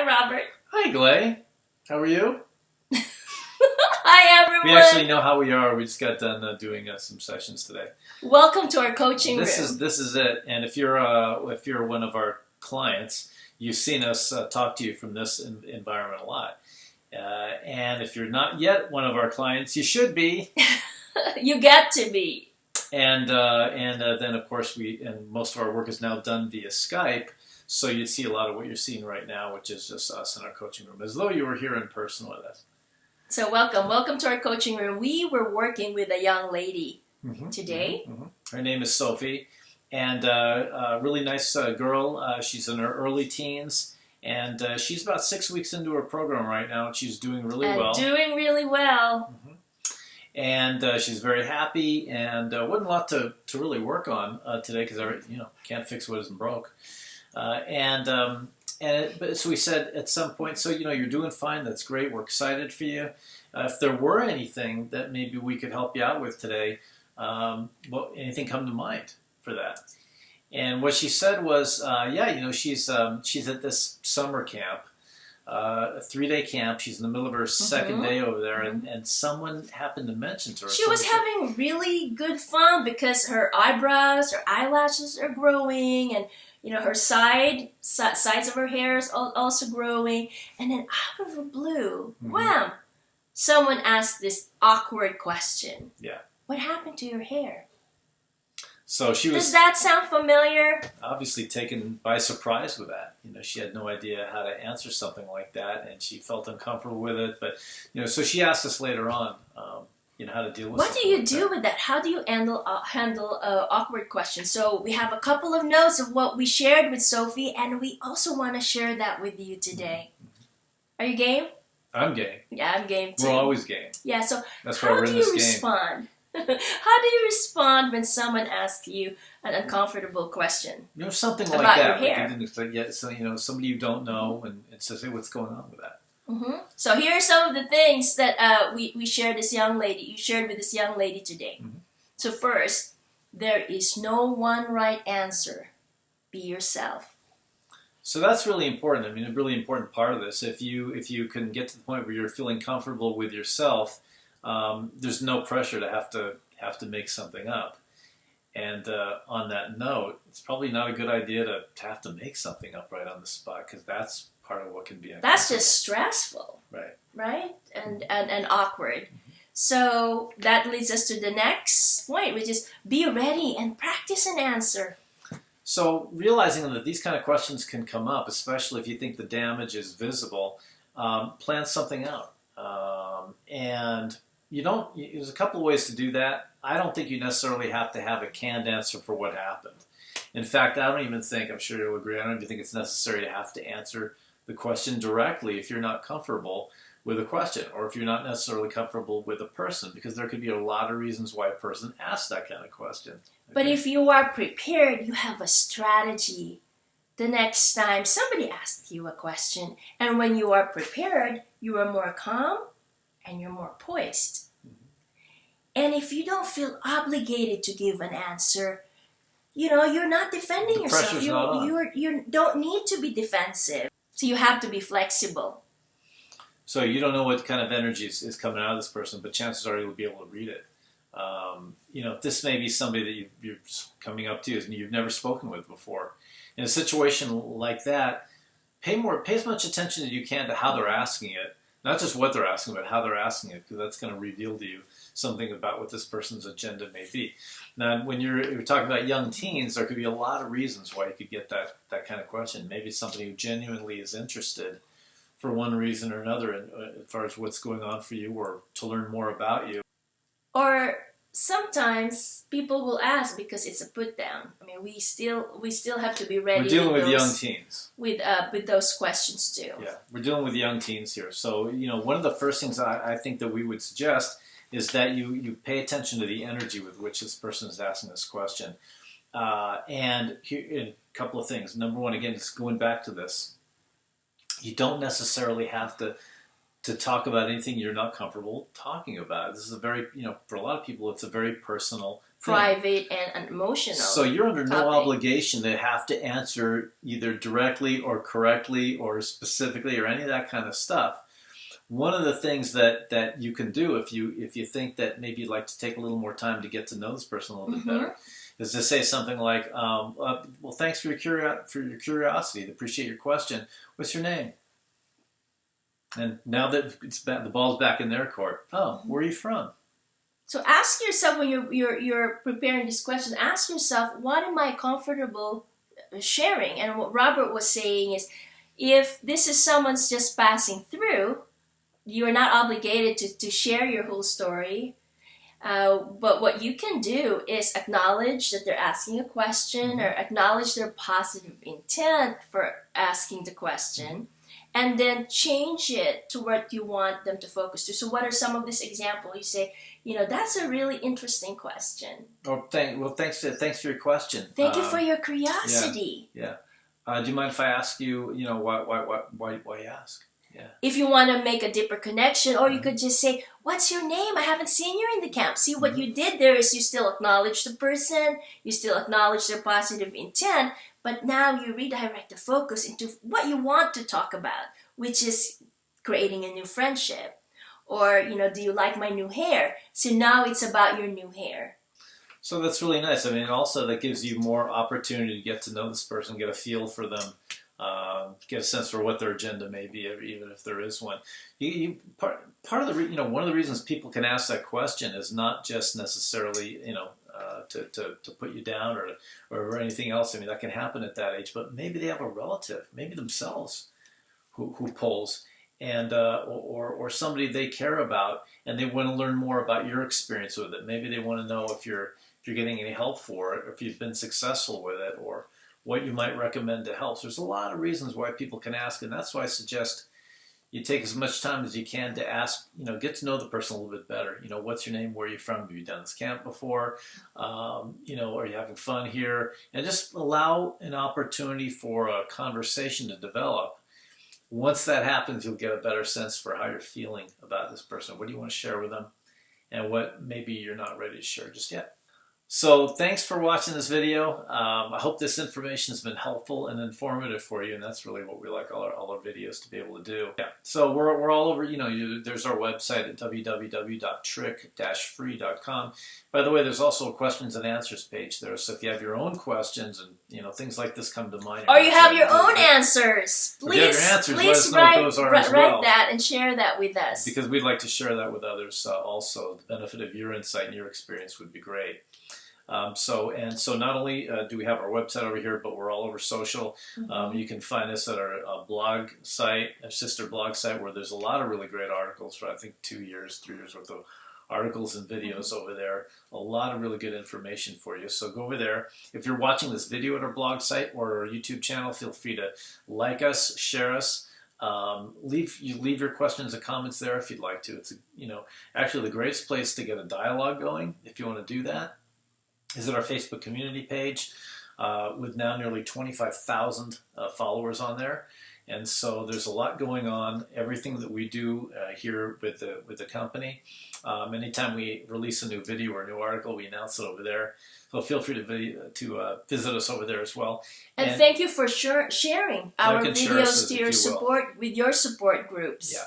Hi, Robert. Hi, Glay. How are you? Hi, everyone. We actually know how we are. We just got done doing some sessions today. Welcome to our coaching room. This is it. And if you're one of our clients, you've seen us talk to you from this environment a lot. And if you're not yet one of our clients, you should be. You get to be. And then of course most of our work is now done via Skype. So you'd see a lot of what you're seeing right now, which is just us in our coaching room, as though you were here in person with us. So welcome to our coaching room. We were working with a young lady today. Her name is Sophie, and a really nice girl. She's in her early teens, and she's about 6 weeks into her program right now, and she's doing really well. Doing really well. And she's very happy, and wasn't a lot to really work on today because can't fix what isn't broke. But so we said at some point, so you're doing fine. That's great. We're excited for you. If there were anything that maybe we could help you out with today, anything come to mind for that? And what she said was, she's at this summer camp, a 3-day camp. She's in the middle of her second day over there, and someone happened to mention to her. She was having really good fun because her eyebrows, her eyelashes are growing, and her sides of her hair is also growing. And then out of the blue, wham! Someone asked this awkward question. Yeah. What happened to your hair? So she was. Does that sound familiar? Obviously taken by surprise with that. She had no idea how to answer something like that, and she felt uncomfortable with it. But so she asked us later on, how to deal with. What do you do with that? How do you handle awkward questions? So we have a couple of notes of what we shared with Sophie, and we also want to share that with you today. Are you game? I'm game. Yeah, I'm game too. We're always game. Yeah. So that's why we're in this game. Respond? How do you respond when someone asks you an uncomfortable question? Something like about that. Your hair. Like you didn't expect, so somebody you don't know, and it says, "Hey, what's going on with that?" So here are some of the things that we shared this young lady. You shared with this young lady today. So first, there is no one right answer. Be yourself. So that's really important. I mean, a really important part of this. If you can get to the point where you're feeling comfortable with yourself, there's no pressure to have to make something up. And on that note, it's probably not a good idea to have to make something up right on the spot, because that's part of what can be uncomfortable. That's just stressful. Right? And awkward. So that leads us to the next point, which is be ready and practice an answer. So realizing that these kind of questions can come up, especially if you think the damage is visible, plan something out. And there's a couple of ways to do that. I don't think you necessarily have to have a canned answer for what happened. In fact, I don't even think, I'm sure you'll agree, I don't even think it's necessary to have to answer the question directly if you're not comfortable with a question, or if you're not necessarily comfortable with a person, because there could be a lot of reasons why a person asks that kind of question. Okay? But if you are prepared, you have a strategy. The next time somebody asks you a question, and when you are prepared, you are more calm and you're more poised. And if you don't feel obligated to give an answer, you're not defending yourself. You don't need to be defensive. So you have to be flexible. So you don't know what kind of energy is coming out of this person, but chances are you'll be able to read it. This may be somebody that you're coming up to and you've never spoken with before. In a situation like that, pay as much attention as you can to how they're asking it. Not just what they're asking, but how they're asking it, because that's going to reveal to you something about what this person's agenda may be. Now, when you're talking about young teens, there could be a lot of reasons why you could get that kind of question. Maybe somebody who genuinely is interested for one reason or another as far as what's going on for you, or to learn more about you. Or sometimes people will ask because it's a put down. I mean, we still have to be ready. We're dealing with young teens. With those questions too. Yeah, we're dealing with young teens here. So, one of the first things I think that we would suggest is that you pay attention to the energy with which this person is asking this question. And here, a couple of things. Number one, again, just going back to this, you don't necessarily have to talk about anything you're not comfortable talking about. This is a very, for a lot of people, it's a very personal private and emotional. So you're under no topic. obligation to have to answer either directly or correctly or specifically or any of that kind of stuff. One of the things that you can do if you think that maybe you'd like to take a little more time to get to know this person a little bit better is to say something like, well, thanks for your curiosity. I appreciate your question. What's your name? And now that the ball's back in their court, where are you from? So ask yourself when you're preparing this question, ask yourself, what am I comfortable sharing? And what Robert was saying is, if this is someone's just passing through, you are not obligated to share your whole story. But what you can do is acknowledge that they're asking a question or acknowledge their positive intent for asking the question, and then change it to what you want them to focus to. So what are some of these examples? You say, that's a really interesting question. Oh, thanks for your question. Thank you for your curiosity. Yeah. Do you mind if I ask you, why you ask? Yeah. If you want to make a deeper connection, or you could just say, what's your name? I haven't seen you in the camp. See, what you did there is you still acknowledge the person, you still acknowledge their positive intent, but now you redirect the focus into what you want to talk about, which is creating a new friendship. Or, do you like my new hair? So now it's about your new hair. So that's really nice. I mean, also that gives you more opportunity to get to know this person, get a feel for them. Get a sense for what their agenda may be, even if there is one. Part of the one of the reasons people can ask that question is not just necessarily to put you down or anything else. I mean, that can happen at that age, but maybe they have a relative, maybe themselves, who pulls, and or somebody they care about, and they want to learn more about your experience with it. Maybe they want to know if you're getting any help for it, or if you've been successful with it, or what you might recommend to help. So there's a lot of reasons why people can ask, and that's why I suggest you take as much time as you can to ask, get to know the person a little bit better. What's your name? Where are you from? Have you done this camp before? Are you having fun here? And just allow an opportunity for a conversation to develop. Once that happens, you'll get a better sense for how you're feeling about this person. What do you want to share with them? And what maybe you're not ready to share just yet. So thanks for watching this video. I hope this information has been helpful and informative for you, and that's really what we like all our videos to be able to do. Yeah. So we're all over. There's our website at www.trick-free.com. By the way, there's also a questions and answers page there. So if you have your own questions and things like this come to mind, or you have your own answers, please write that and share that with us, because we'd like to share that with others also. The benefit of your insight and your experience would be great. So not only do we have our website over here, but we're all over social. You can find us at our blog site, our sister blog site, where there's a lot of really great articles for, I think, 3 years worth of articles and videos over there. A lot of really good information for you. So go over there. If you're watching this video at our blog site or our YouTube channel, feel free to like us, share us. Leave your questions and comments there if you'd like to. It's actually the greatest place to get a dialogue going if you want to do that. Is at our Facebook community page with now nearly 25,000 followers on there. And so there's a lot going on. Everything that we do here with the company. Anytime we release a new video or a new article, we announce it over there. So feel free to visit us over there as well. And thank you for sharing our videos to your with your support groups. Yeah.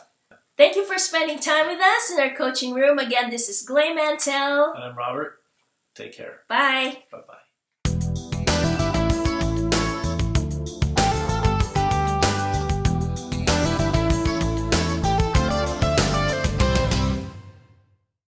Thank you for spending time with us in our coaching room. Again, this is Glay Mantel. And I'm Robert. Take care. Bye. Bye-bye.